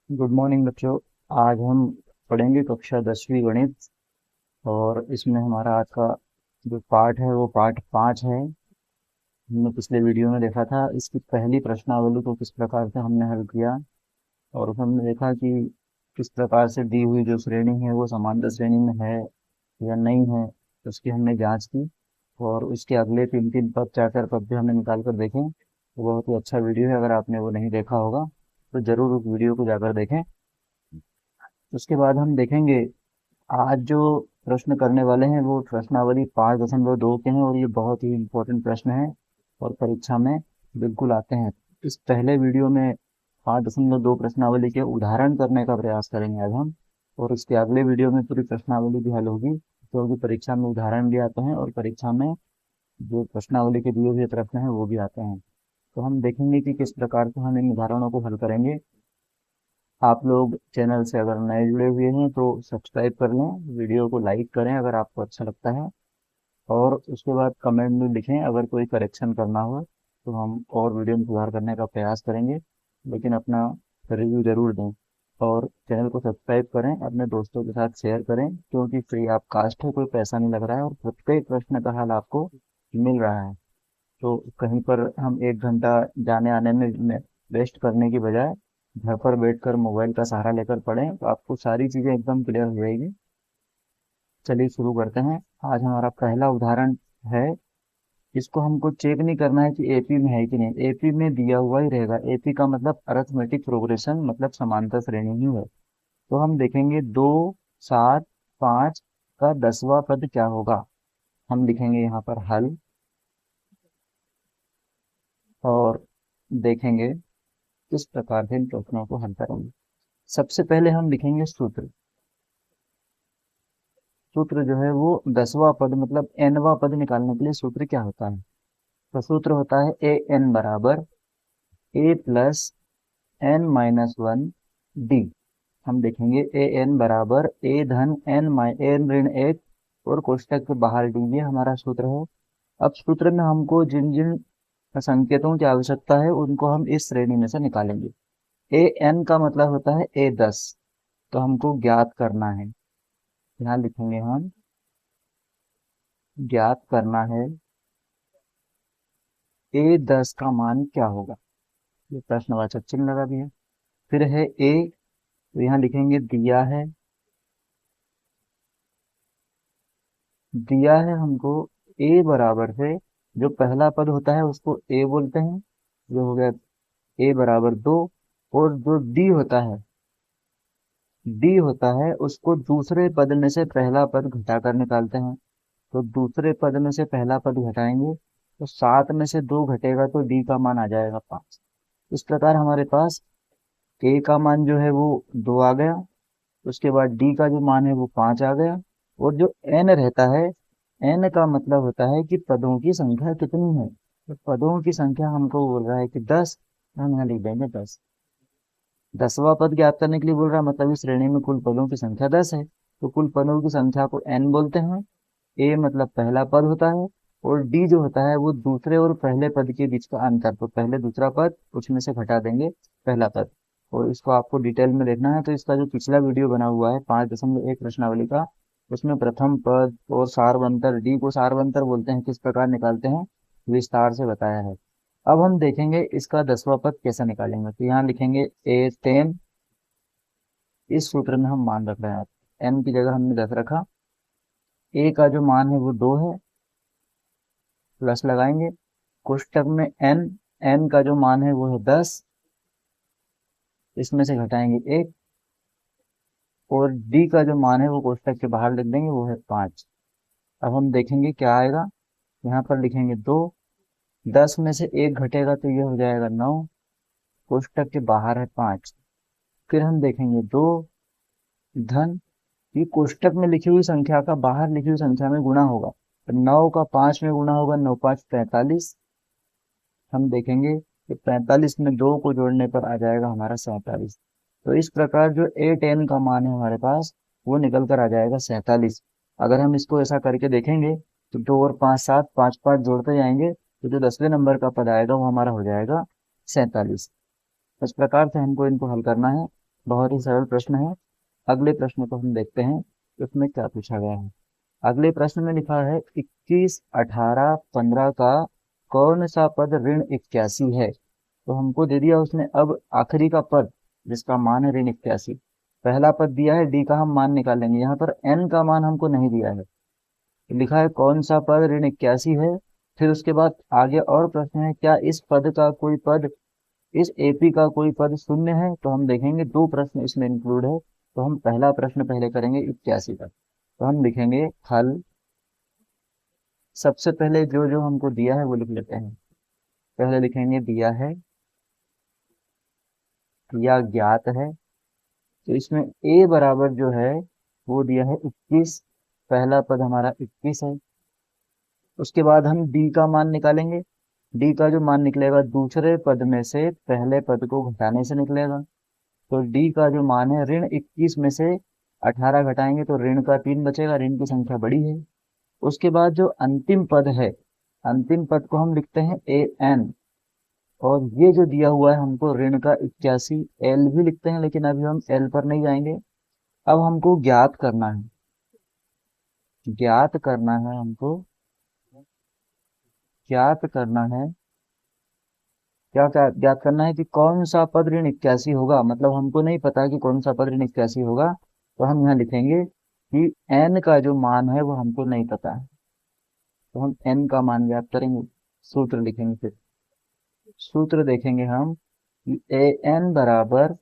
Good morning बच्चों। आज हम पढ़ेंगे कक्षा 10वीं गणित। और इसमें हमारा आज का जो पाठ है वो पाठ 5 है। हमने पिछले वीडियो में देखा था इसकी पहली प्रश्नावली को किस प्रकार से हमने हल किया। और उसमें हमने देखा कि किस प्रकार से दी हुई जो श्रेणी है वो समांतर श्रेणी में है या नहीं है, तो उसकी हमने जांच की। और उसके अगले तीन तीन पद, चार चार पद भी हमने निकाल कर देखे। तो बहुत ही अच्छा वीडियो है, अगर आपने वो नहीं देखा होगा तो जरूर उस वीडियो को जाकर देखें। उसके बाद हम देखेंगे आज जो प्रश्न करने वाले हैं वो प्रश्नावली 5.2 के हैं, और ये बहुत ही इम्पोर्टेंट प्रश्न है और परीक्षा में बिल्कुल आते हैं। इस पहले वीडियो में 5.2 प्रश्नावली के उदाहरण करने का प्रयास करेंगे आज हम। और उसके अगले वीडियो में पूरी प्रश्नावली भी हल होगी, क्योंकि परीक्षा में उदाहरण भी आते हैं और परीक्षा में जो प्रश्नावली के दिए हुए प्रश्न हैं वो भी आते हैं। तो हम देखेंगे कि किस प्रकार से हम इन उदाहरणों को हल करेंगे। आप लोग चैनल से अगर नए जुड़े हुए हैं तो सब्सक्राइब कर लें, वीडियो को लाइक करें अगर आपको अच्छा लगता है। और उसके बाद कमेंट में लिखें अगर कोई करेक्शन करना हो, तो हम और वीडियो में सुधार करने का प्रयास करेंगे। लेकिन अपना रिव्यू जरूर दें। और चैनल को सब्सक्राइब करें, अपने दोस्तों के साथ शेयर करें, क्योंकि फ्री ऑफ कास्ट है, कोई पैसा नहीं लग रहा है और प्रत्येक प्रश्न का हल आपको मिल रहा है। तो कहीं पर हम 1 घंटा जाने आने में वेस्ट करने की बजाय घर पर बैठकर मोबाइल का सहारा लेकर पढ़ें तो आपको सारी चीजें एकदम क्लियर हो जाएगी। चलिए शुरू करते हैं। आज हमारा पहला उदाहरण है। इसको हमको चेक नहीं करना है कि एपी में है कि नहीं, एपी में दिया हुआ ही रहेगा। एपी का मतलब अरिथमेटिक प्रोग्रेशन, मतलब समांतर श्रेणी ही है। तो हम देखेंगे 2, 7, 5 का 10वां पद क्या होगा। हम लिखेंगे यहाँ पर हल और देखेंगे किस प्रकार से इन प्रश्नों को हल करेंगे। सबसे पहले हम लिखेंगे सूत्र। सूत्र जो है वो 10वां पद मतलब nवां पद निकालने के लिए सूत्र क्या होता है। तो सूत्र होता है ए एन बराबर A plus N minus one D. हम देखेंगे ए एन बराबर ए धन एन ऋण एक और कोष्टक के बाहर डी, ये हमारा सूत्र है। अब सूत्र में हमको जिन जिन संकेतों की आवश्यकता है उनको हम इस श्रेणी में से निकालेंगे। ए एन का मतलब होता है ए 10, तो हमको ज्ञात करना है। यहाँ लिखेंगे हम ज्ञात करना है ए 10 का मान क्या होगा। ये प्रश्नवाचक चिन्ह लगा दिया। फिर है ए, तो यहाँ लिखेंगे दिया है। दिया है हमको ए बराबर से जो पहला पद होता है उसको ए बोलते हैं, जो हो गया ए बराबर 2। और जो डी होता है, डी होता है उसको दूसरे पद में से पहला पद घटाकर निकालते हैं। तो दूसरे पद में से पहला पद घटाएंगे तो 7 में से 2 घटेगा तो डी का मान आ जाएगा 5। इस प्रकार हमारे पास ए का मान जो है वो 2 आ गया। उसके बाद डी का जो मान है वो 5 आ गया। और जो एन रहता है, एन का मतलब होता है कि पदों की संख्या कितनी है। तो पदों की संख्या हमको बोल रहा है कि 10, हम यहाँ लिख देंगे 10। 10वां पद ज्ञात करने के लिए बोल रहा है, मतलब इस श्रेणी में कुल पदों की संख्या 10 है। तो कुल पदों की संख्या को एन बोलते हैं। ए मतलब पहला पद होता है, और डी जो होता है वो दूसरे और पहले पद के बीच का अंतर। तो पहले दूसरा पद, उसमें से घटा देंगे पहला पद। और इसको आपको डिटेल में देखना है तो इसका जो पिछला वीडियो बना हुआ है 5.1 प्रश्नावली का, उसमें प्रथम पद और सारवंतर, डी को सारवंतर बोलते हैं, किस प्रकार निकालते हैं विस्तार से बताया है। अब हम देखेंगे इसका 10वां पद कैसे निकालेंगे। तो यहाँ लिखेंगे ए 10। इस सूत्र में हम मान रख रहे हैं, एन की जगह हमने 10 रखा। ए का जो मान है वो 2 है, प्लस लगाएंगे। कोष्टक में एन, एन का जो मान है वो है 10, इसमें से घटाएंगे 1। और डी का जो मान है वो कोष्टक के बाहर लिख देंगे, वो है 5। अब हम देखेंगे क्या आएगा। यहाँ पर लिखेंगे 2, 10 में से 1 घटेगा तो ये हो जाएगा 9, कोष्टक के बाहर है 5। फिर हम देखेंगे 2 धन, ये कोष्टक में लिखी हुई संख्या का बाहर लिखी हुई संख्या में गुणा होगा, तो 9 का 5 में गुणा होगा, 9 5 45। हम देखेंगे कि 45 में 2 को जोड़ने पर आ जाएगा हमारा 47। तो इस प्रकार जो ए 10 का मान है हमारे पास वो निकल कर आ जाएगा 47। अगर हम इसको ऐसा करके देखेंगे तो 2 और 5 7, 5 5 जोड़ते जाएंगे तो जो 10वें नंबर का पद आएगा वो हमारा हो जाएगा 47। इस प्रकार से हमको इनको हल करना है। बहुत ही सरल प्रश्न है। अगले प्रश्न को हम देखते हैं कि उसमें क्या पूछा गया है। अगले प्रश्न में लिखा है 21, 18, 15 का कौन सा पद ऋण 81 है। तो हमको दे दिया उसने अब आखिरी का पद जिसका मान है ऋण 81। पहला पद दिया है डी का हम मान निकालेंगे। यहाँ पर एन का मान हमको नहीं दिया है, लिखा है कौन सा पद ऋण 81 है। फिर उसके बाद आगे और प्रश्न है क्या इस पद का कोई पद, इस एपी का कोई पद शून्य है। तो हम देखेंगे दो प्रश्न इसमें इंक्लूड है। तो हम पहला प्रश्न पहले करेंगे 81 का। तो हम लिखेंगे हल। सबसे पहले जो जो हमको दिया है वो लिख लेते हैं। पहले लिखेंगे दिया है या ज्ञात है। तो इसमें ए बराबर जो है वो दिया है 21। पहला पद हमारा 21 है। उसके बाद हम डी का मान निकालेंगे। डी का जो मान निकलेगा दूसरे पद में से पहले पद को घटाने से निकलेगा। तो डी का जो मान है ऋण 21 में से 18 घटाएंगे तो ऋण का 3 बचेगा, ऋण की संख्या बड़ी है। उसके बाद जो अंतिम पद है, अंतिम पद को हम लिखते हैं ए एन। और ये जो दिया हुआ है हमको ऋण का 81 एल भी लिखते हैं, लेकिन अभी हम एल पर नहीं जाएंगे। अब हमको ज्ञात करना है, ज्ञात करना है हमको, ज्ञात करना है। क्या क्या ज्ञात करना है कि कौन सा पद ऋण 81 होगा। मतलब हमको नहीं पता कि कौन सा पद ऋण 81 होगा। तो हम यहाँ लिखेंगे कि एन का जो मान है वो हमको नहीं पता है। तो हम एन का मान ज्ञात करेंगे, सूत्र लिखेंगे। फिर सूत्र देखेंगे हम कि ए एन बराबर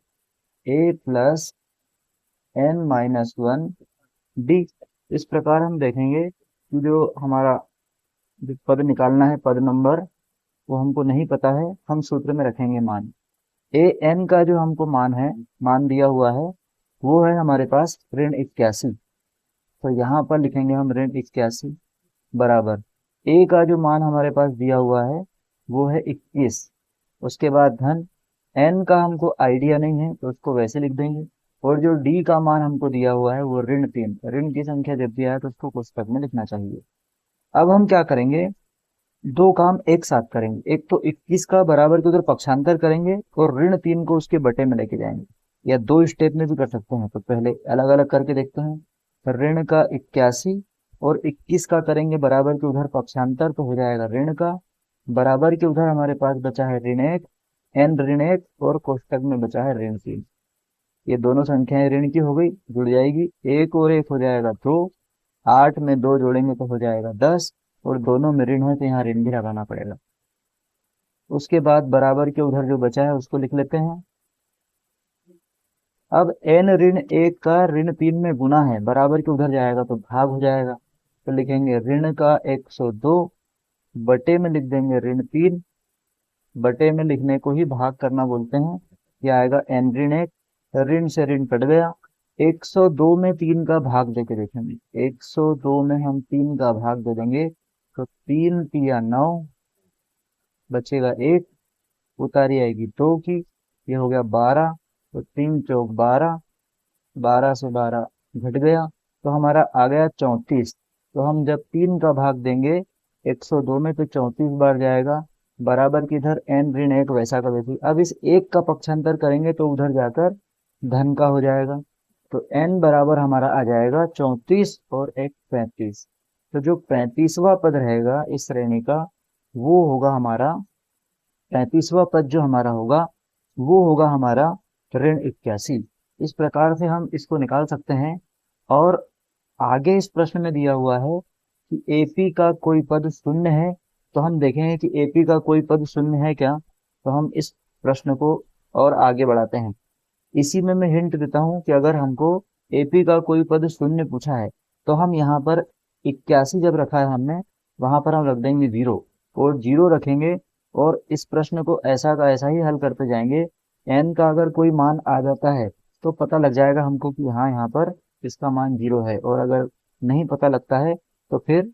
A plus N minus one D. इस प्रकार हम देखेंगे कि जो हमारा जो पद निकालना है पद नंबर वो हमको नहीं पता है, हम सूत्र में रखेंगे मान। ए एन का जो हमको मान है, मान दिया हुआ है वो है हमारे पास ऋण 81। तो यहाँ पर लिखेंगे हम ऋण 81 बराबर ए का जो मान हमारे पास दिया हुआ है वो है 21। उसके बाद धन एन का हमको आइडिया नहीं है तो उसको वैसे लिख देंगे। और जो डी का मान हमको दिया हुआ है वो ऋण 3। ऋण की संख्या जब दिया है तो उसको पुस्तक में लिखना चाहिए। अब हम क्या करेंगे, दो काम एक साथ करेंगे। एक तो 21 का बराबर के उधर पक्षांतर करेंगे और ऋण 3 को उसके बटे में लेके जाएंगे, या दो स्टेप में भी कर सकते हैं। तो पहले अलग अलग करके देखते हैं। ऋण का 81 और 21 का करेंगे बराबर के उधर पक्षांतर, तो हो जाएगा ऋण का। बराबर के उधर हमारे पास बचा है ऋण 1, एन ऋण 1, और कोष्टक में बचा है ऋण 3। ये दोनों संख्याएं ऋण की हो गई, जुड़ जाएगी। एक और एक हो जाएगा 2, 8 में 2 जोड़ेंगे तो हो जाएगा 10, और दोनों में ऋण है तो यहाँ ऋण भी लगाना पड़ेगा। उसके बाद बराबर के उधर जो बचा है उसको लिख लेते हैं। अब एन ऋण 1 का ऋण 3 में गुना है, बराबर के उधर जाएगा तो भाग हो जाएगा। तो लिखेंगे ऋण का 102 बटे में लिख देंगे ऋण 3। बटे में लिखने को ही भाग करना बोलते हैं। यह आएगा एन ऋण 1, ऋण से ऋण कट गया। 102 में 3 का भाग देके देखेंगे। 102 में हम 3 का भाग दे देंगे तो 3 तिया 9, बचेगा 1, उतारी आएगी 2 की, ये हो गया 12। तो 3 चौक 12, 12 से 12 घट गया तो हमारा आ गया 34। तो हम जब 3 का भाग देंगे 102 में तो 34 बार जाएगा। बराबर की इधर एन ऋण 1 वैसा का वैसी। अब इस एक का पक्षांतर करेंगे तो उधर जाकर धन का हो जाएगा। तो एन बराबर हमारा आ जाएगा 34 और एक 35। तो जो 35वां पद रहेगा इस श्रेणी का वो होगा हमारा, 35वां पद जो हमारा होगा वो होगा हमारा ऋण 81। इस प्रकार से हम इसको निकाल सकते हैं। और आगे इस प्रश्न में दिया हुआ है कि एपी का कोई पद शून्य है। तो हम देखेंगे कि एपी का कोई पद शून्य है क्या। तो हम इस प्रश्न को और आगे बढ़ाते हैं। इसी में मैं हिंट देता हूं कि अगर हमको एपी का कोई पद शून्य पूछा है तो हम यहाँ पर 81 जब रखा है हमने, वहां पर हम रख देंगे 0 और 0 रखेंगे। और इस प्रश्न को ऐसा का ऐसा ही हल करते जाएंगे। एन का अगर कोई मान आ जाता है तो पता लग जाएगा हमको कि हाँ यहाँ पर इसका मान 0 है। और अगर नहीं पता लगता है तो फिर,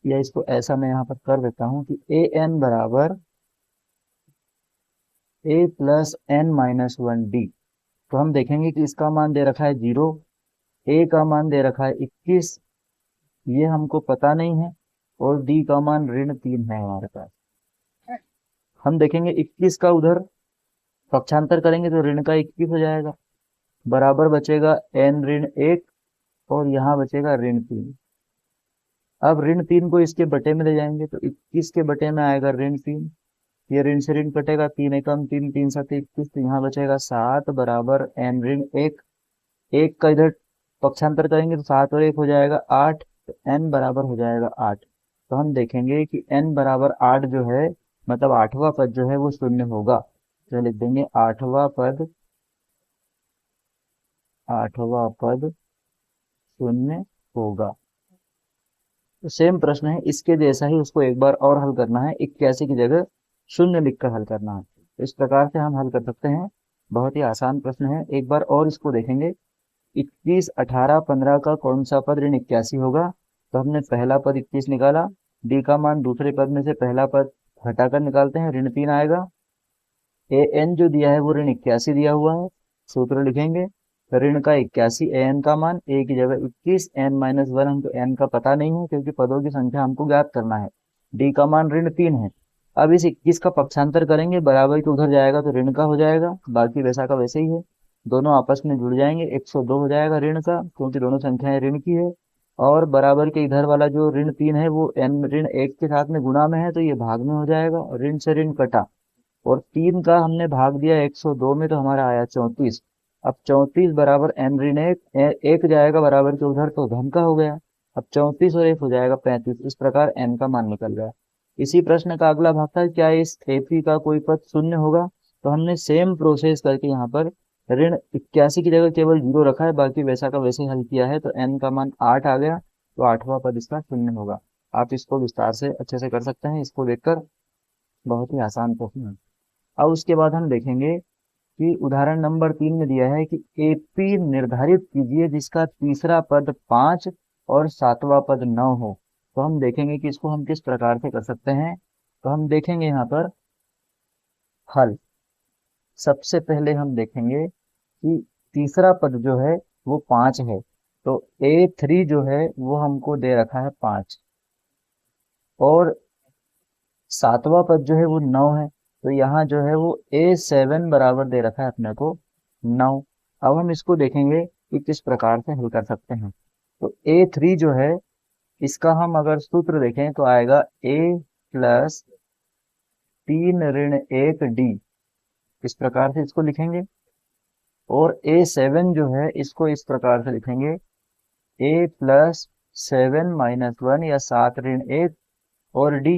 या इसको ऐसा मैं यहाँ पर कर देता हूँ कि ए एन बराबर A plus N minus one D. तो हम देखेंगे कि इसका मान दे रखा है 0, ए का मान दे रखा है 21, ये हमको पता नहीं है, और डी का मान ऋण 3 है हमारे पास। हम देखेंगे 21 का उधर पक्षांतर करेंगे तो ऋण का 21 हो जाएगा, बराबर बचेगा n ऋण 1, और यहाँ बचेगा ऋण 3। अब ऋण 3 को इसके बटे में ले जाएंगे तो 21 के बटे में आएगा ऋण 3, ये ऋण से ऋण कटेगा, 3 एकम 3, 3 7 21, तो यहाँ बचेगा 7 बराबर n ऋण 1। एक का इधर पक्षांतर करेंगे तो 7 और 1 हो जाएगा 8, तो n बराबर हो जाएगा 8। तो हम देखेंगे कि n बराबर 8 जो है, मतलब आठवां पद जो है वो शून्य होगा, तो लिख देंगे आठवां पद शून्य होगा। तो सेम प्रश्न है, इसके जैसा ही उसको एक बार और हल करना है, 81 की जगह शून्य लिखकर हल करना है। तो इस प्रकार से हम हल कर सकते हैं, बहुत ही आसान प्रश्न है। एक बार और इसको देखेंगे, 21, 18, 15 का कौन सा पद ऋण 81 होगा। तो हमने पहला पद 21 निकाला, डी का मान दूसरे पद में से पहला पद घटाकर निकालते हैं, ऋण 3 आएगा। ए एन जो दिया है वो ऋण 81 दिया हुआ है, सूत्र लिखेंगे ऋण का 81, ए एन का मान ए की जगह 21, एन माइनस 1, हमको एन का पता नहीं है क्योंकि पदों की संख्या हमको ज्ञात करना है। डी का मान ऋण 3 है। अब इस 21 का पक्षांतर करेंगे, बराबर के उधर जाएगा तो ऋण का हो जाएगा, बाकी वैसा का वैसे ही है, दोनों आपस में जुड़ जाएंगे, 102 हो जाएगा ऋण का, क्योंकि दोनों संख्याएं ऋण की है। और बराबर के इधर वाला जो ऋण 3 है वो एन ऋण 1 के साथ में गुणा में है, तो ये भाग में हो जाएगा, ऋण से ऋण कटा, और 3 का हमने भाग दिया 102 में, तो हमारा आया 34। अब 34 बराबर n ऋण 1, एक जाएगा बराबर के उधर तो धन का हो गया, अब 34 और 1 हो जाएगा 35। इस प्रकार n का मान निकल गया। इसी प्रश्न का अगला भाग था, क्या इस AP का कोई पद शून्य होगा। तो हमने सेम प्रोसेस करके यहाँ पर ऋण 81 की जगह केवल 0 रखा है, बाकी वैसा का वैसे हल किया है, तो n का मान 8 आ गया, तो आठवां पद इसका शून्य होगा। आप इसको विस्तार से अच्छे से कर सकते हैं, इसको देखकर, बहुत ही आसान प्रश्न है। अब उसके बाद हम देखेंगे कि उदाहरण नंबर 3 में दिया है कि AP निर्धारित कीजिए जिसका तीसरा पद 5 और सातवां पद 9 हो। तो हम देखेंगे कि इसको हम किस प्रकार से कर सकते हैं। तो हम देखेंगे यहाँ पर हल। सबसे पहले हम देखेंगे कि तीसरा पद जो है वो 5 है, तो A3 जो है वो हमको दे रखा है 5, और सातवां पद जो है वो 9 है, तो यहाँ जो है वो A7 बराबर दे रखा है अपने को 9। अब हम इसको देखेंगे कि किस प्रकार से हल कर सकते हैं। तो A3 जो है, इसका हम अगर सूत्र देखें तो आएगा A प्लस 3 ऋण 1 D, इस प्रकार से इसको लिखेंगे। और A7 जो है इसको इस प्रकार से लिखेंगे A प्लस 7 - 1 या 7 ऋण 1 और D।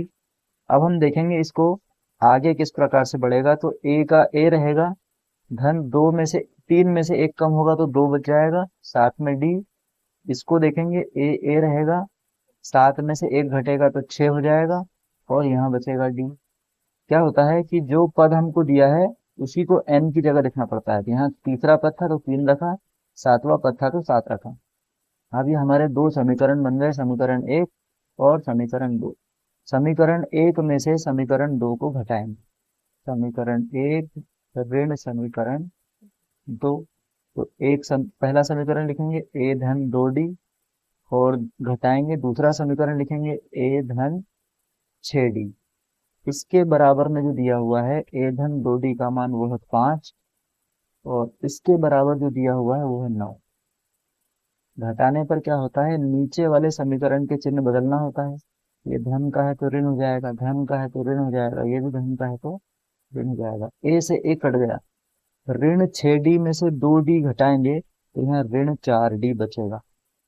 अब हम देखेंगे इसको आगे किस प्रकार से बढ़ेगा, तो A का A रहेगा, धन 2 में से 3 में से 1 कम होगा तो 2 बच जाएगा, साथ में D। इसको देखेंगे A रहेगा, 7 में से 1 घटेगा तो 6 हो जाएगा, और यहाँ बचेगा D। क्या होता है कि जो पद हमको दिया है उसी को n की जगह लिखना पड़ता है। यहाँ तीसरा पद था तो 3 रखा, सातवां पद था तो 7 रखा। अब ये हमारे दो समीकरण बन गए, समीकरण 1 और समीकरण 2। समीकरण 1 में से समीकरण 2 को घटाएंगे, समीकरण 1 ऋण समीकरण 2। तो पहला समीकरण लिखेंगे A धन 2D, और घटाएंगे दूसरा समीकरण लिखेंगे A धन 6D। इसके बराबर में जो दिया हुआ है A धन 2D का मान वो है 5, और इसके बराबर जो दिया हुआ है वो है 9। घटाने पर क्या होता है, नीचे वाले समीकरण के चिन्ह बदलना होता है, ये धन का है तो ऋण हो जाएगा, धन का है तो ऋण हो जाएगा, ये भी धन का है तो ऋण हो जाएगा। ए से ए कट गया, ऋण 6D में से 2D घटाएंगे तो यहाँ ऋण 4D बचेगा,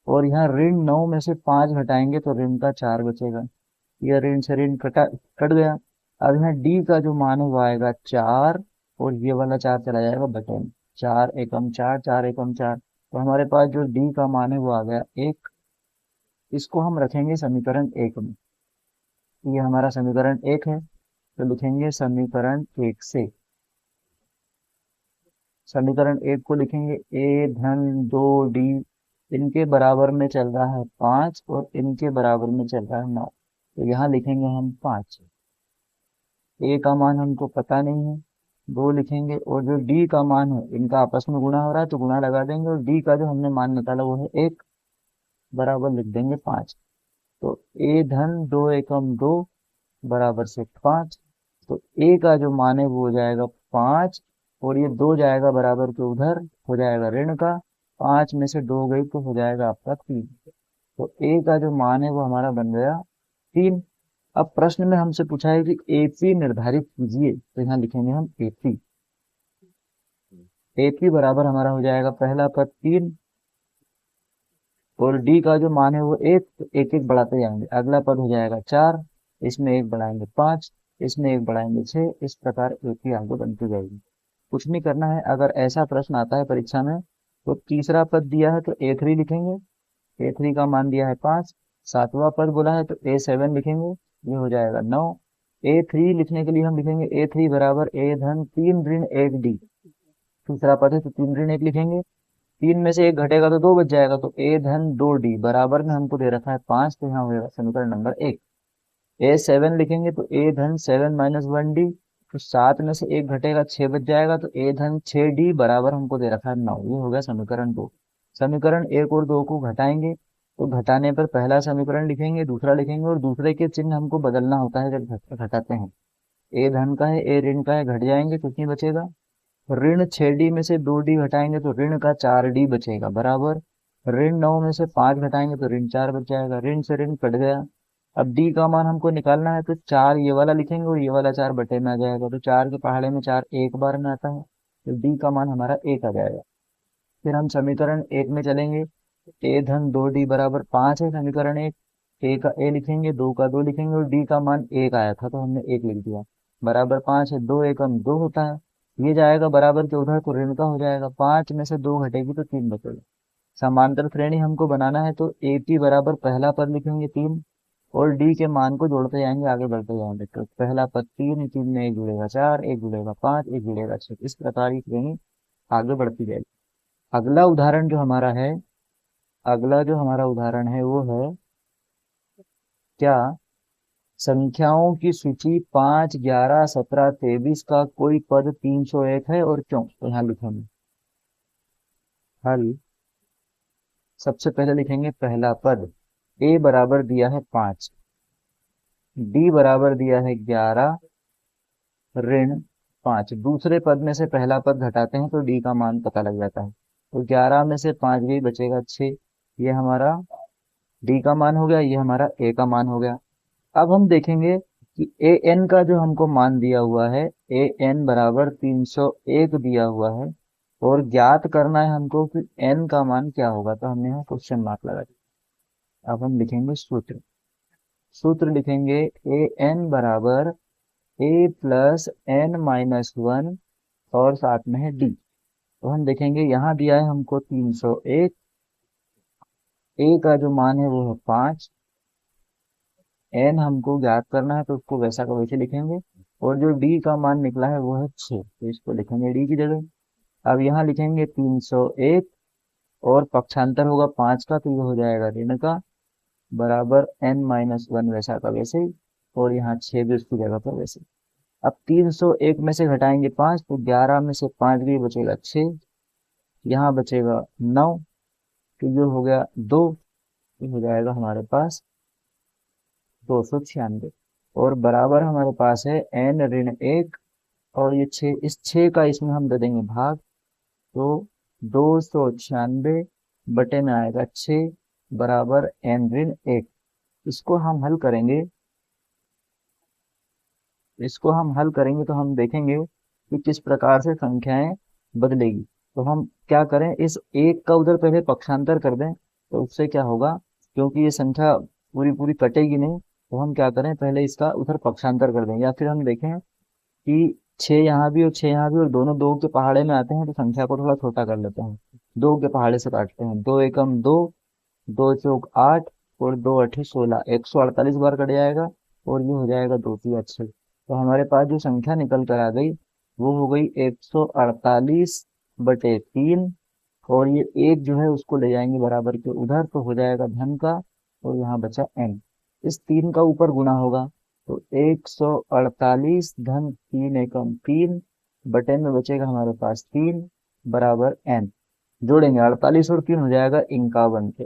और यहाँ ऋण 9 में से 5 घटाएंगे तो ऋण का 4 बचेगा। यह ऋण से ऋण कट गया। अब यहाँ डी का जो मान है वो आएगा 4, और ये वाला 4 चला जाएगा बटे में, 4 एकम 4, 4 एकम 4, तो हमारे पास जो डी का मान है वो आ गया 1। इसको हम रखेंगे समीकरण 1 में, ये हमारा समीकरण 1 है, तो लिखेंगे समीकरण 1 से, समीकरण 1 को लिखेंगे A धन 2D, इनके बराबर में चल रहा है 5 और इनके बराबर में चल रहा है 9, तो यहाँ लिखेंगे हम 5। A का मान हमको पता नहीं है, 2 लिखेंगे, और जो D का मान है इनका आपस में गुणा हो रहा है तो गुणा लगा देंगे, और D का जो हमने मान निकाला वो है 1, बराबर लिख देंगे 5। तो A धन 2 एकम 2 बराबर से 5, तो A का जो मान है वो हो जाएगा 5, और ये 2 जाएगा बराबर के उधर, हो जाएगा ऋण का। 5 में से 2 गई तो हो जाएगा आपका 3। तो ए का जो मान है वो हमारा बन गया 3। अब प्रश्न में हमसे पूछा है कि एपी निर्धारित कीजिए, तो यहाँ लिखेंगे हम एपी। एपी बराबर हमारा हो जाएगा पहला पद 3 और डी का जो मान है वो 1, तो एक एक बढ़ाते जाएंगे। अगला पद हो जाएगा 4, इसमें एक बढ़ाएंगे 5, इसमें एक बढ़ाएंगे 6, इस प्रकार एपी आगे बनती जाएगी। कुछ नहीं करना है। अगर ऐसा प्रश्न आता है परीक्षा में तो तीसरा पद दिया है तो ए3 लिखेंगे, ए3 का मान दिया है 5। सातवां पद बोला है तो ए7 लिखेंगे, ये हो जाएगा 9। ए3 लिखने के लिए हम लिखेंगे ए3 बराबर ए धन 3 ऋण 1 डी। तीसरा पद है तो 3 ऋण 1 लिखेंगे, 3 में से 1 घटेगा तो 2 बच जाएगा, तो ए धन 2 डी बराबर में हमको दे रखा है 5, तो यहाँ होगा समीकरण नंबर 1। ए7 लिखेंगे तो ए धन 7 - 1 डी, तो 7 में से 1 घटेगा 6 बच जाएगा, तो ए धन 6 डी बराबर हमको दे रखा है 9। ये हो गया समीकरण 2। समीकरण 1 और 2 को घटाएंगे, तो घटाने पर पहला समीकरण लिखेंगे, दूसरा लिखेंगे, और दूसरे के चिन्ह हमको बदलना होता है जब घटाते हैं। ए धन का है, ए ऋण का है, घट जाएंगे, कुछ नहीं बचेगा। ऋण 6 डी में से 2 डी घटाएंगे तो ऋण का 4 डी बचेगा, बराबर। ऋण 9 में से 5 घटाएंगे तो ऋण 4 बच जाएगा, ऋण से ऋण कट गया। अब डी का मान हमको निकालना है, तो 4 ये वाला लिखेंगे और ये वाला 4 बटे में आ जाएगा, तो 4 के पहाड़े में 4 एक बार में आता है, तो डी का मान हमारा 1 आ जाएगा। फिर हम समीकरण 1 में चलेंगे। ए धन 2 डी बराबर 5 है समीकरण 1। ए का ए लिखेंगे, 2 का 2 लिखेंगे, और डी का मान 1 आया था तो हमने 1 लिख दिया, बराबर 5 है। 2 एकम 2 होता है, ये जाएगा बराबर के उधर, तो ऋण का हो जाएगा। 5 में से 2 घटेगी तो 3 बचेगा। समांतर श्रेणी हमको बनाना है, तो ए पी बराबर पहला पद लिखेंगे 3 और डी के मान को जोड़ते जाएंगे, आगे बढ़ते जाएंगे। तो पहला पद 3, 3 में 1 जुड़ेगा 4, 1 जुड़ेगा 5, 1 जुड़ेगा 6, इस प्रकार की श्रेणी आगे बढ़ती जाएगी। अगला उदाहरण जो हमारा है, अगला जो हमारा उदाहरण है वो है क्या, संख्याओं की सूची 5, 11, 17, 23 का कोई पद 301 है और क्यों। तो यहाँ लिखेंगे हल। सबसे पहले लिखेंगे पहला पद, ए बराबर दिया है 5, डी बराबर दिया है 11 ऋण 5। दूसरे पद में से पहला पद घटाते हैं तो डी का मान पता लग जाता है, तो 11 में से 5 भी बचेगा 6, ये हमारा डी का मान हो गया, ये हमारा ए का मान हो गया। अब हम देखेंगे कि ए एन का जो हमको मान दिया हुआ है, ए एन बराबर 301 दिया हुआ है, और ज्ञात करना है हमको कि एन का मान क्या होगा, तो हमने यहाँ क्वेश्चन मार्क लगा दिया। अब हम लिखेंगे सूत्र। सूत्र लिखेंगे ए एन बराबर ए प्लस एन माइनस 1 और साथ में है डी। तो हम देखेंगे यहाँ दिया है हमको 301, ए का जो मान है वो है 5, एन हमको ज्ञात करना है तो उसको वैसा का वैसे लिखेंगे, और जो डी का मान निकला है वो है 6, तो इसको लिखेंगे डी की जगह। अब यहाँ लिखेंगे 301 और पक्षांतर होगा 5 का, तो ये हो जाएगा ऋण का, बराबर n-1 वैसा का वैसे ही, और यहाँ 6 भी उसकी जगह पर वैसे। अब 301 में से घटाएंगे 5, तो 11 में से 5 भी बचेगा 6, यहाँ बचेगा 9, तो ये हो गया 2, ये हो जाएगा हमारे पास 296, और बराबर हमारे पास है n ऋण 1 और ये 6, इस 6 का इसमें हम दे देंगे भाग, तो 296 बटे में आएगा 6 बराबर n ऋण 1। इसको हम हल करेंगे, इसको हम हल करेंगे तो हम देखेंगे कि किस प्रकार से संख्याएं बदलेगी। तो हम क्या करें, इस एक का उधर पहले पक्षांतर कर दें, तो उससे क्या होगा, क्योंकि ये संख्या पूरी पूरी कटेगी नहीं, तो हम क्या करें, पहले इसका उधर पक्षांतर कर दें, या फिर हम देखें कि 6 यहाँ भी और 6 यहाँ भी और दोनों 2 के पहाड़े में आते हैं, तो संख्या को थोड़ा छोटा कर लेते हैं, 2 के पहाड़े से काटते हैं। 2 एकम 2, 2 चौक 8 और 2 अठे 16, 148 बार कट जाएगा, और ये हो जाएगा 2 3 6। तो हमारे पास जो संख्या निकल कर आ गई वो हो गई 148/3, और ये एक जो है उसको ले जाएंगे बराबर के उधर, तो हो जाएगा धन का, और यहाँ बचा n। इस 3 का ऊपर गुना होगा, तो 148 धन 3 एकम 3 बटे में बचेगा हमारे पास 3 बराबर n। जोड़ेंगे 48 और 3 हो जाएगा 51, तो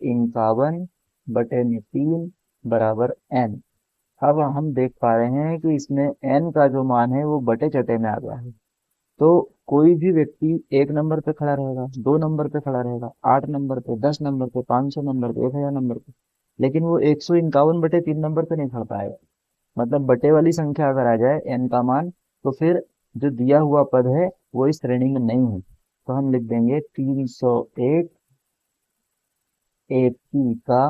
151 बटे में 3 बराबर n। अब हम देख पा रहे हैं कि इसमें n का जो मान है वो बटे चटे में आ गया है, तो कोई भी व्यक्ति 1 नंबर पे खड़ा रहेगा, 2 नंबर पे खड़ा रहेगा, 8 नंबर पे, 10 नंबर पे, 500 नंबर पे, 1000 नंबर पे, लेकिन वो 151/3 नंबर पे नहीं खड़ पाएगा। मतलब बटे वाली संख्या अगर आ जाए एन का मान, तो फिर जो दिया हुआ पद है वो इस श्रेणी में नहीं है। तो हम लिख देंगे 301 एपी का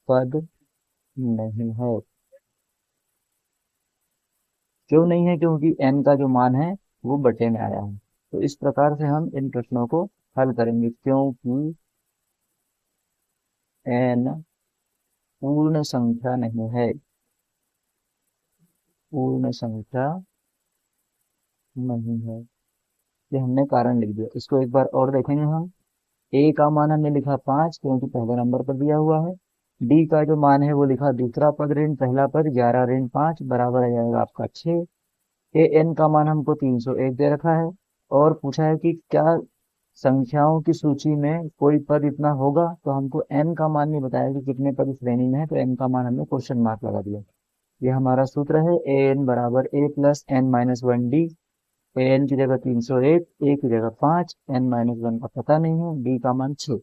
पद नहीं है। क्यों नहीं है? क्योंकि एन का जो मान है वो बटे में आया है। तो इस प्रकार से हम इन प्रश्नों को हल करेंगे, क्योंकि एन पूर्ण संख्या नहीं है। पूर्ण संख्या नहीं है, ये हमने कारण लिख दिया। इसको एक बार और देखेंगे हम। ए का मान हमने लिखा 5, क्योंकि पहले नंबर पर दिया हुआ है। डी का जो मान है वो लिखा दूसरा पद ऋण पहला पद, 11 ऋण 5 बराबर आ जाएगा आपका 6। ए एन का मान हमको 301 दे रखा है, और पूछा है कि क्या संख्याओं की सूची में कोई पद इतना होगा। तो हमको एन का मान नहीं बताया कि कितने पद इस श्रेणी में है, तो एन का मान हमने क्वेश्चन मार्क लगा दिया। ये हमारा सूत्र है, ए एन बराबर A+N-1 डी। ए एन की जगह 301, ए की जगह 5, N-1 का पता नहीं है, डी का मान 6।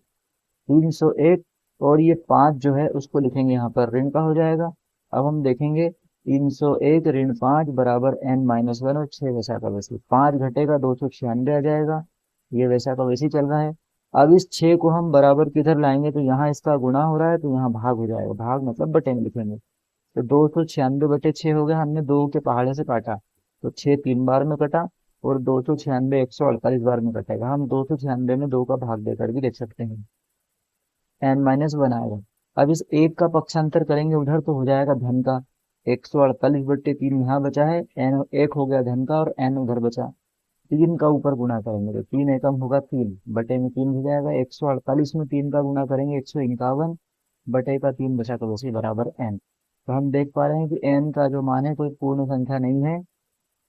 301 और ये 5 जो है उसको लिखेंगे यहाँ पर ऋण का हो जाएगा। अब हम देखेंगे 301 ऋण 5 बराबर N-1 और 6 वैसा का वैसे 5 घटेगा 296 आ जाएगा। ये वैसा का वैसे ही चल रहा है। अब इस 6 को हम बराबर किधर लाएंगे? तो यहाँ इसका गुणा हो रहा है, तो यहाँ भाग हो जाएगा। भाग मतलब बटे में लिखेंगे। तो 296/6 हो गया, हमने दो के पहाड़े से काटा, तो 6 3 बार में कटा, और 296 148 बार में कटेगा। हम 296 में 2 का भाग देकर भी देख सकते हैं। N-1 आएगा। अब इस एक का पक्षांतर करेंगे उधर, तो हो जाएगा धन का। 148/3 यहाँ बचा है, एन एक हो गया धन का, और एन उधर बचा। 3 का ऊपर गुणा करेंगे तो 3 एकम होगा 3, बटे में 3 हो जाएगा। 148 में 3 का गुणा करेंगे 151, बटे का 3 बचा, तो वैसे बराबर एन। तो हम देख पा रहे हैं कि एन का जो मान है कोई पूर्ण संख्या नहीं है,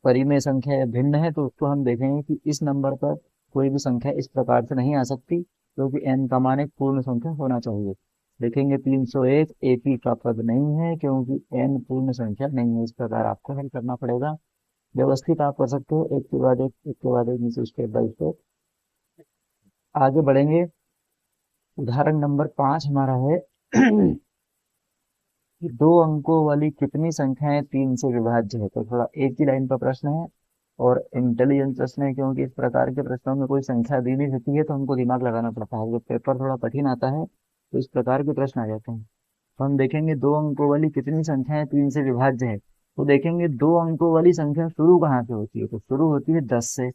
परिमेय संख्या या भिन्न है। तो उसको हम देखेंगे कि इस नंबर पर कोई भी संख्या इस प्रकार से नहीं आ सकती, क्योंकि एन का मान एक पूर्ण संख्या होना चाहिए। देखेंगे 301 एपी का पद नहीं है, क्योंकि एन पूर्ण संख्या नहीं है। इस प्रकार आपको हल करना पड़ेगा। व्यवस्थित आप कर सकते हो, एक के बाद एक के बाद एक, नीचे स्टेप बाय स्टेप आगे बढ़ेंगे। उदाहरण नंबर 5 हमारा है कि 2 अंकों वाली कितनी संख्याएं 3 से विभाज्य है। तो थोड़ा एक ही लाइन का प्रश्न है और इंटेलिजेंट प्रश्न है, क्योंकि इस प्रकार के प्रश्नों में कोई संख्या दी नहीं रहती है तो हमको दिमाग लगाना पड़ता है। जब पेपर थोड़ा कठिन आता है तो इस प्रकार के प्रश्न आ जाते हैं। तो हम देखेंगे 2 अंकों वाली कितनी संख्याएं 3 से विभाज्य है। तो देखेंगे 2 अंकों वाली संख्या शुरू कहाँ से होती है? तो शुरू होती है 10 से,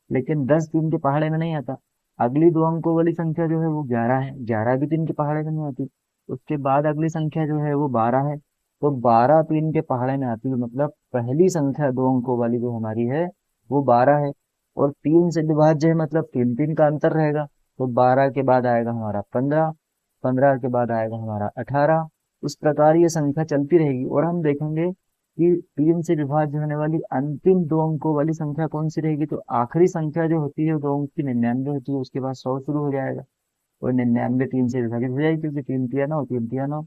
लेकिन 10 3 के पहाड़े में नहीं आता। अगली 2 अंकों वाली संख्या जो है वो 11 है, 11 भी 3 के पहाड़े में नहीं आती। उसके बाद अगली संख्या जो है वो 12 है, तो 12 3 के पहाड़े में आती है। मतलब पहली संख्या 2 अंकों वाली जो हमारी है वो 12 है, और 3 से विभाज्य है, मतलब 3 3 का अंतर रहेगा। तो 12 के बाद आएगा हमारा 15, 15 के बाद आएगा हमारा 18। इस प्रकार ये संख्या चलती रहेगी, और हम देखेंगे कि 3 से विभाज्य होने वाली अंतिम 2 अंकों वाली संख्या कौन सी रहेगी? तो आखिरी संख्या जो होती है 2 अंक की 99 होती है, उसके बाद 100 शुरू हो जाएगा, और 99 3 से विभाजित हो जाएगी, क्योंकि 3 तिया 9, 3 तिया 9।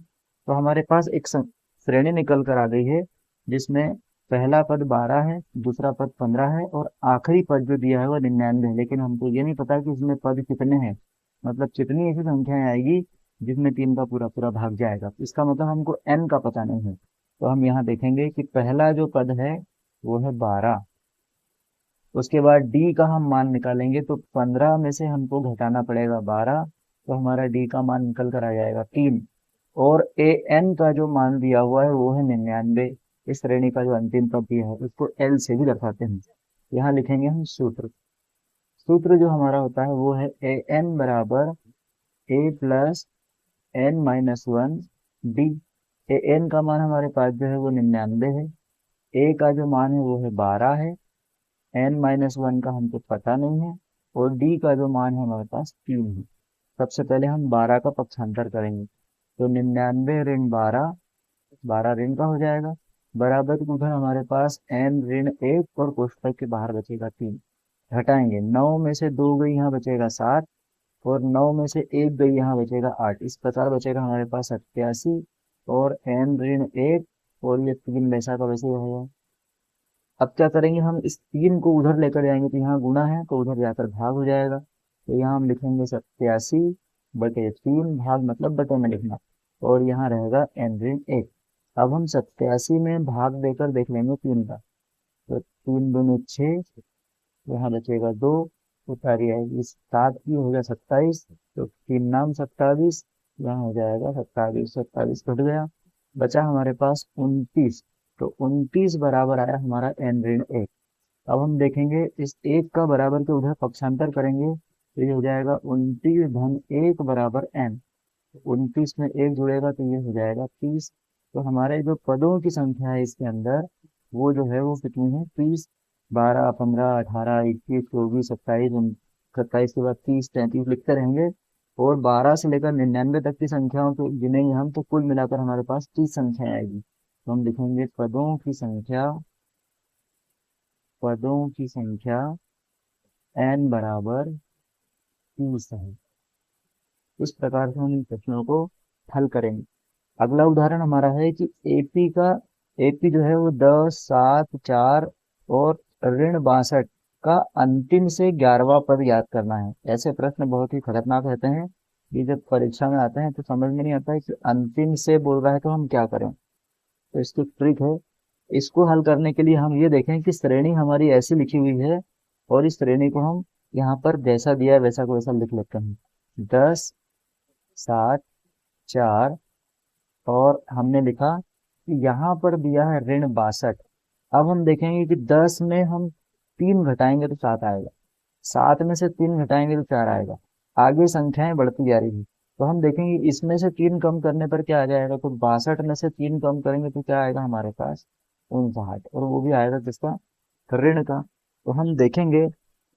तो हमारे पास एक श्रेणी निकल कर आ गई है, जिसमें पहला पद 12 है, दूसरा पद 15 है, और आखिरी पद जो दिया है वो 99 है। लेकिन हमको ये नहीं पता कि इसमें पद कितने हैं, मतलब कितनी ऐसी संख्याएं आएगी जिसमें 3 का पूरा पूरा भाग जाएगा। तो इसका मतलब हमको n का पता नहीं है। तो हम यहाँ देखेंगे कि पहला जो पद है वो है 12। उसके बाद डी का हम मान निकालेंगे, तो 15 में से हमको घटाना पड़ेगा 12, तो हमारा डी का मान निकल कर आ जाएगा 3। और ए एन का जो मान दिया हुआ है वो है 99। इस श्रेणी का जो अंतिम पद दिया है उसको एल से भी दर्शाते हैं। यहाँ लिखेंगे हम सूत्र। सूत्र जो हमारा होता है वो है ए एन बराबर A+N-1 डी। ए एन का मान हमारे पास जो है वो 99 है, ए का जो मान है वो है 12 है, N-1 का हमको पता नहीं है, और डी का जो मान है हमारे पास 3 है। सबसे पहले हम 12 का पक्षांतर करेंगे, तो 99 ऋण 12, 12 ऋण का हो जाएगा, बराबर उधर हमारे पास N-1 और कोष्ठक के बाहर बचेगा 3। घटाएंगे, 9 में से 2 गई, यहाँ बचेगा 7, और 9 में से 1 गई, यहाँ बचेगा 8। इस प्रकार बचेगा हमारे पास 87, और N-1, और ये 3 वैसा का वैसे रहेगा। अब क्या करेंगे, हम इस 3 को उधर लेकर जाएंगे, तो यहाँ गुणा है तो उधर जाकर भाग हो जाएगा। तो यहाँ हम लिखेंगे 87/3, भाग मतलब बटे में लिखना, और यहाँ रहेगा n-1। अब हम 87 में भाग देकर देख लेंगे 3 का, तो 3 दूनी 6, यहाँ बचेगा 2, उतारी आएगी 7 की हो गया 27, तो 3 नाम 27, यहाँ हो जाएगा 27, 27 कट गया, बचा हमारे पास 29। तो 29 बराबर आया हमारा n-1। अब हम देखेंगे इस 1 का बराबर के उधर पक्षांतर करेंगे, तो ये हो जाएगा 29-1 बराबर n। 29 में 1 जुड़ेगा तो ये हो जाएगा 30। तो हमारे जो पदों की संख्या है इसके अंदर, वो जो है वो कितनी है, 30। 12, 15, 18, 21, 24, 27, 27 के बाद 30, 33 लिखते रहेंगे, और 12 से लेकर 99 तक की संख्याओं को गिनेंगे हम, तो कुल मिलाकर हमारे पास 30 संख्या आएगी। तो हम लिखेंगे पदों की संख्या n बराबर 30 है। इस प्रकार से हम इन प्रश्नों को हल करेंगे। अगला उदाहरण हमारा है कि एपी जो है वो 10, 7, 4 और ऋण 62 का अंतिम से 11वां पद याद करना है। ऐसे प्रश्न बहुत ही खतरनाक रहते हैं, कि जब परीक्षा में आते हैं तो समझ में नहीं आता है कि अंतिम से बोल रहा है तो हम क्या करें। तो इसकी ट्रिक है, इसको हल करने के लिए हम ये देखें कि श्रेणी हमारी ऐसी लिखी हुई है, और इस श्रेणी को हम यहाँ पर जैसा दिया है वैसा को वैसा लिख लेते हैं। 10, 7, 4, और हमने लिखा कि यहाँ पर दिया है ऋण 62। अब हम देखेंगे कि 10 में हम 3 घटाएंगे तो 7 आएगा, 7 में से 3 घटाएंगे तो 4 आएगा, आगे संख्याएं बढ़ती जा रही है। तो हम देखेंगे इसमें से 3 कम करने पर क्या आ जाएगा, तो 62 में से 3 कम करेंगे तो क्या आएगा हमारे पास, 59, और वो भी आएगा किसका, ऋण का। तो हम देखेंगे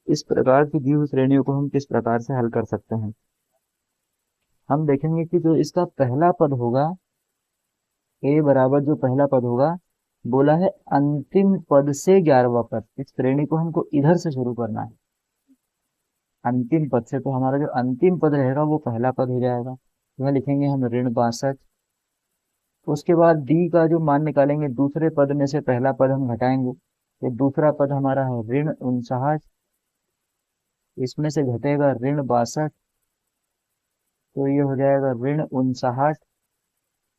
इस प्रकार की दी हुई श्रेणियों को हम किस प्रकार से हल कर सकते हैं। हम देखेंगे कि जो इसका पहला पद होगा, ए बराबर जो पहला पद होगा, बोला है अंतिम पद से 11वां पद, इस श्रेणी को हमको इधर से शुरू करना है, अंतिम पद से। तो हमारा जो अंतिम पद रहेगा वो पहला पद हो जाएगा, वह लिखेंगे हम ऋण 62। उसके बाद डी का जो मान निकालेंगे, दूसरे पद में से पहला पद हम घटाएंगे, तो दूसरा पद हमारा है ऋण 59, इसमें से घटेगा ऋण 62, तो ये हो जाएगा ऋण 59,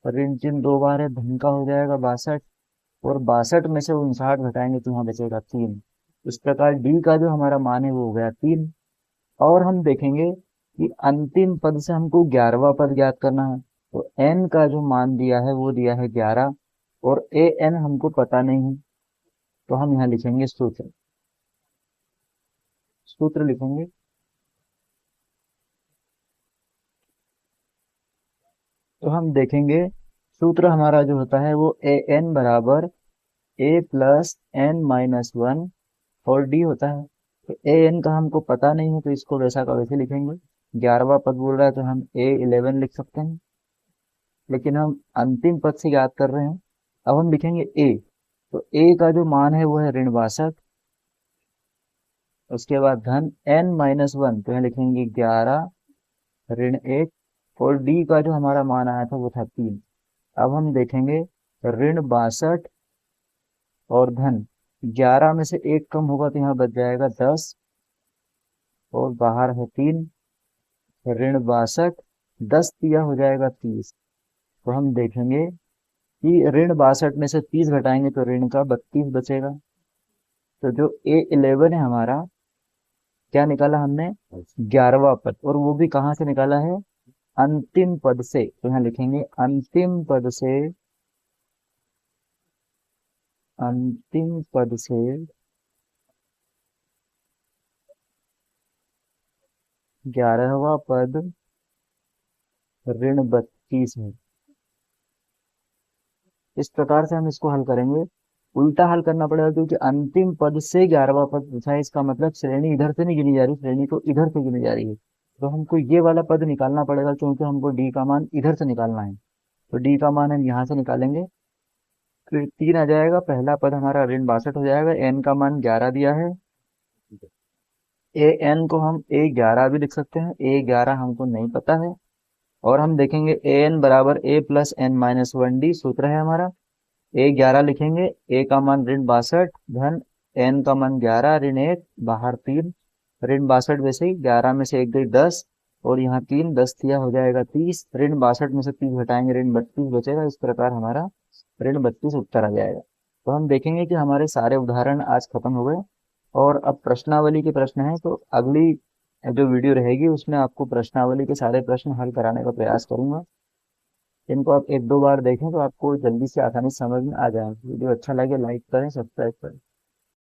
ऋण चिन्ह 2 बार है, धन का हो जाएगा 62, और 62 में से 59 घटाएंगे तो यहाँ बचेगा 3। इस प्रकार डी का जो हमारा मान है वो हो गया 3। और हम देखेंगे कि अंतिम पद से हमको 11वां पद ज्ञात करना है, तो n का जो मान दिया है वो दिया है 11, और ए एन हमको पता नहीं है, तो हम यहाँ लिखेंगे सूत्र। सूत्र लिखेंगे, तो हम देखेंगे सूत्र हमारा जो होता है वो ए एन बराबर a+n-1 और डी होता है। तो ए एन का हमको पता नहीं है, तो इसको वैसा का वैसे लिखेंगे। 11वां पद बोल रहा है तो हम A11 लिख सकते हैं, लेकिन हम अंतिम पद से याद कर रहे हैं। अब हम लिखेंगे ए, तो ए का जो मान है वो है ऋण 62, उसके बाद धन n-1, तो यहाँ लिखेंगे 11 ऋण 1, और डी का जो हमारा मान आया था वो था 3। अब हम देखेंगे ऋण 62 और धन 11 में से 1 कम होगा तो यहाँ बच जाएगा 10, और बाहर है 3, ऋण 62, 10 दिया हो जाएगा 30। तो हम देखेंगे कि ऋण 62 में से 30 घटाएंगे तो ऋण का 32 बचेगा। तो जो A11 है हमारा, क्या निकाला हमने, 11वां पद, और वो भी कहाँ से निकाला है, अंतिम पद से। तो यहाँ लिखेंगे अंतिम पद से 11वां पद ऋण 32 है। इस प्रकार से हम इसको हल करेंगे। उल्टा हल करना पड़ेगा, क्योंकि अंतिम पद से 11वां पद पूछा है, इसका मतलब श्रेणी इधर से नहीं गिनी जा रही, श्रेणी तो इधर से गिनी जा रही है। तो हमको ये वाला पद निकालना पड़ेगा, क्योंकि हमको डी का मान इधर से निकालना है। तो डी का मान हम यहाँ से निकालेंगे, तो 3 आ जाएगा, पहला पद हमारा ऋण 62 हो जाएगा। एन का मान 11 दिया है, ए एन को हम A11 भी लिख सकते हैं, A11 हमको नहीं पता है। और हम देखेंगे ए एन बराबर A+n-1 डी, सूत्र है हमारा। ए 11 लिखेंगे, ए का मान ऋण 62 धन एन का मान 11 ऋण 1 बाहर 3, ऋण 62 वैसे ही 11 में से 1 गई 10 और यहाँ 3 10 दिया हो जाएगा 30, ऋण 62 में से 30 घटाएंगे ऋण 32 बचेगा। इस प्रकार हमारा ऋण 32 उत्तर आ जाएगा। तो हम देखेंगे कि हमारे सारे उदाहरण आज खत्म हो गए और अब प्रश्नावली के प्रश्न है। तो अगली जो वीडियो रहेगी उसमें आपको प्रश्नावली के सारे प्रश्न हल कराने का प्रयास करूंगा। इनको आप एक दो बार देखें तो आपको जल्दी से आसानी से समझ में आ जाए। वीडियो अच्छा लगे लाइक करें, सब्सक्राइब करें।